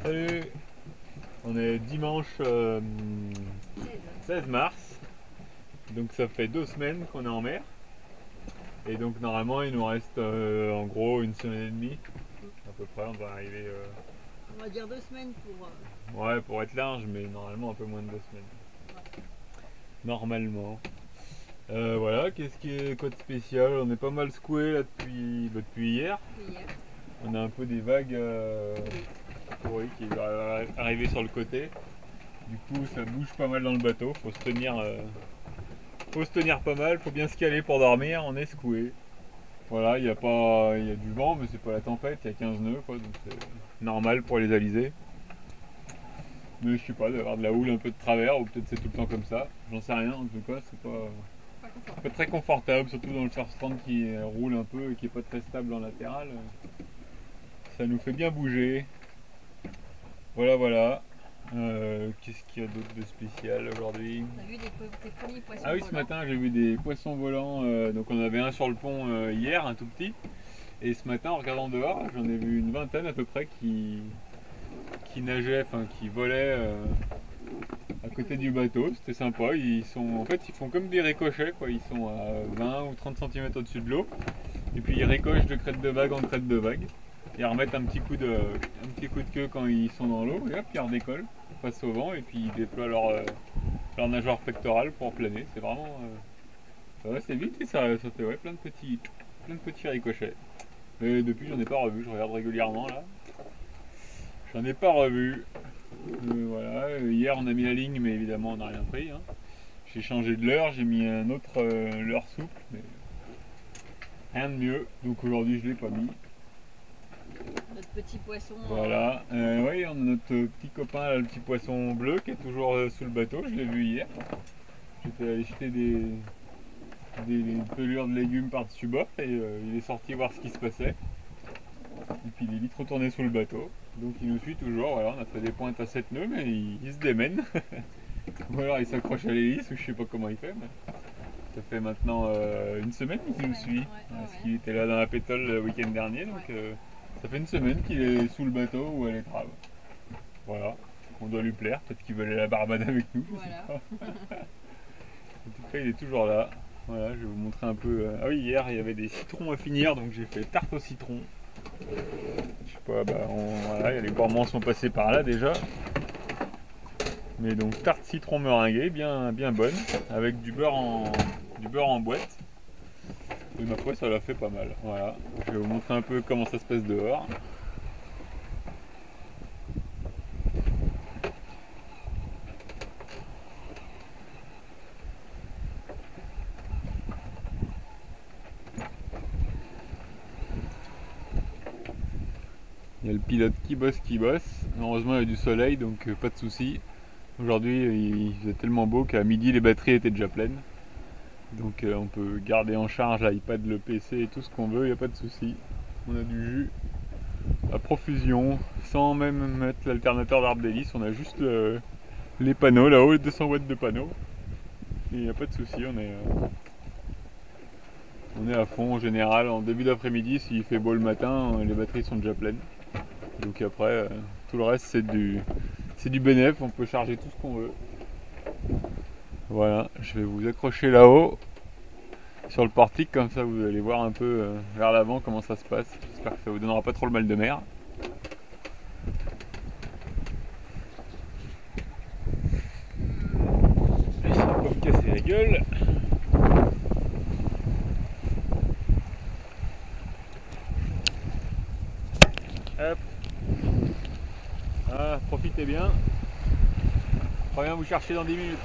Salut. On est dimanche 16 mars, donc ça fait 2 semaines qu'on est en mer. Et donc normalement il nous reste en gros une semaine et demie. À peu près, on va arriver... On va dire 2 semaines pour. Ouais, pour être large, mais normalement un peu moins de 2 semaines. Normalement. Voilà, qu'est-ce qui est quoi de spécial? On est pas mal secoué là depuis hier. Hier. On a un peu des vagues pourries qui vont arriver sur le côté. Du coup ça bouge pas mal dans le bateau, faut se tenir pas mal, faut bien se caler pour dormir, on est secoué. Voilà, il y a du vent mais c'est pas la tempête, il y a 15 nœuds quoi, donc c'est normal pour les alizés. Mais je sais pas, d'avoir de la houle un peu de travers, ou peut-être c'est tout le temps comme ça, j'en sais rien, en tout cas c'est pas très confortable, surtout dans le first stand qui roule un peu et qui est pas très stable en latéral. Ça nous fait bien bouger. Voilà, voilà. Qu'est-ce qu'il y a d'autre de spécial aujourd'hui? On a vu des premiers poissons Ah oui, ce volants. matin j'ai vu des poissons volants. Donc on avait un sur le pont hier, un tout petit. Et ce matin, en regardant dehors, j'en ai vu une vingtaine à peu près qui nageaient, enfin qui volaient à côté du bateau. C'était sympa. En fait, ils font comme des ricochets, quoi. Ils sont à 20 ou 30 cm au-dessus de l'eau. Et puis ils ricochent de crête de vague en crête de vague. Ils remettent un petit coup de queue quand ils sont dans l'eau. Et hop, ils redécollent face au vent. Et puis ils déploient leur nageoire pectorale pour planer. C'est vraiment... ça va assez vite et ça fait ouais, plein de petits ricochets. Mais depuis, j'en ai pas revu. Je regarde régulièrement là. J'en ai pas revu. Voilà. Hier, on a mis la ligne, mais évidemment, on n'a rien pris. Hein. J'ai changé de leurre. J'ai mis un autre leurre souple, mais rien de mieux. Donc aujourd'hui, je l'ai pas mis. Notre petit poisson. Voilà. Oui, on a notre petit copain, là, le petit poisson bleu, qui est toujours sous le bateau. Je l'ai vu hier. J'étais allé jeter des pelures de légumes par-dessus bord et il est sorti voir ce qui se passait. Et puis il est vite retourné sous le bateau. Donc il nous suit toujours. Voilà, on a fait des pointes à 7 nœuds, mais il se démène. Ou alors il s'accroche à l'hélice, ou je sais pas comment il fait. Mais ça fait maintenant une semaine qu'il nous suit. Parce qu'il était là dans la pétole le week-end dernier. Donc ça fait une semaine qu'il est sous le bateau ou à l'étrave. Voilà. On doit lui plaire. Peut-être qu'il veut aller à la barbade avec nous. Je sais Voilà. pas. En tout cas, il est toujours là. Voilà, je vais vous montrer un peu. Ah oui, hier il y avait des citrons à finir, donc j'ai fait tarte au citron. Je sais pas, voilà, les gourmands sont passés par là déjà. Mais donc tarte citron meringuée, bien, bien bonne, avec du beurre en boîte. Et ma foi, ça l'a fait pas mal. Voilà, je vais vous montrer un peu comment ça se passe dehors. Il y a le pilote qui bosse. Heureusement, il y a du soleil, donc pas de soucis. Aujourd'hui, il faisait tellement beau qu'à midi, les batteries étaient déjà pleines. Donc on peut garder en charge l'iPad, le PC et tout ce qu'on veut, il n'y a pas de souci. On a du jus à profusion, sans même mettre l'alternateur d'arbre d'hélice, on a juste les panneaux là-haut, les 200 watts de panneaux. Et il n'y a pas de souci, on est à fond en général. En début d'après-midi, s'il fait beau le matin, les batteries sont déjà pleines. Donc après, tout le reste c'est du bénéf, on peut charger tout ce qu'on veut. Voilà, je vais vous accrocher là-haut sur le portique, comme ça vous allez voir un peu vers l'avant comment ça se passe. J'espère que ça vous donnera pas trop le mal de mer. Et ça va pas me casser la gueule. Hop. Ah, profitez bien. Je reviens vous chercher dans 10 minutes.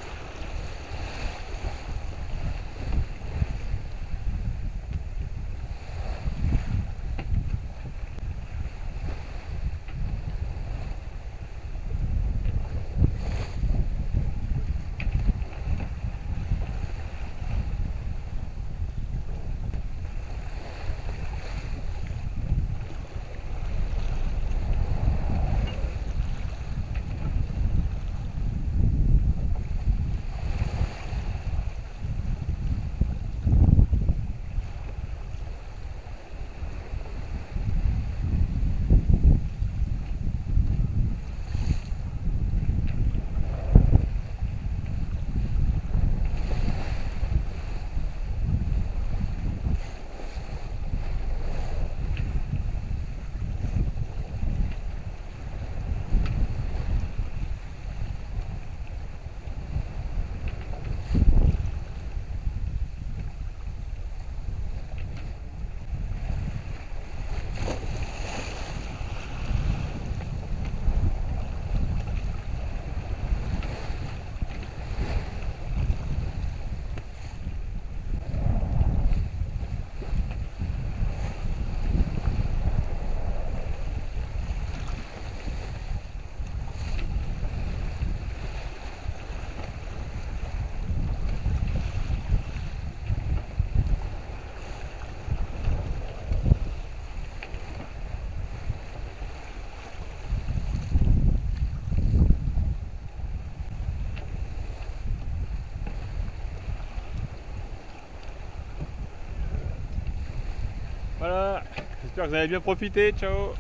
Voilà, j'espère que vous avez bien profité, ciao.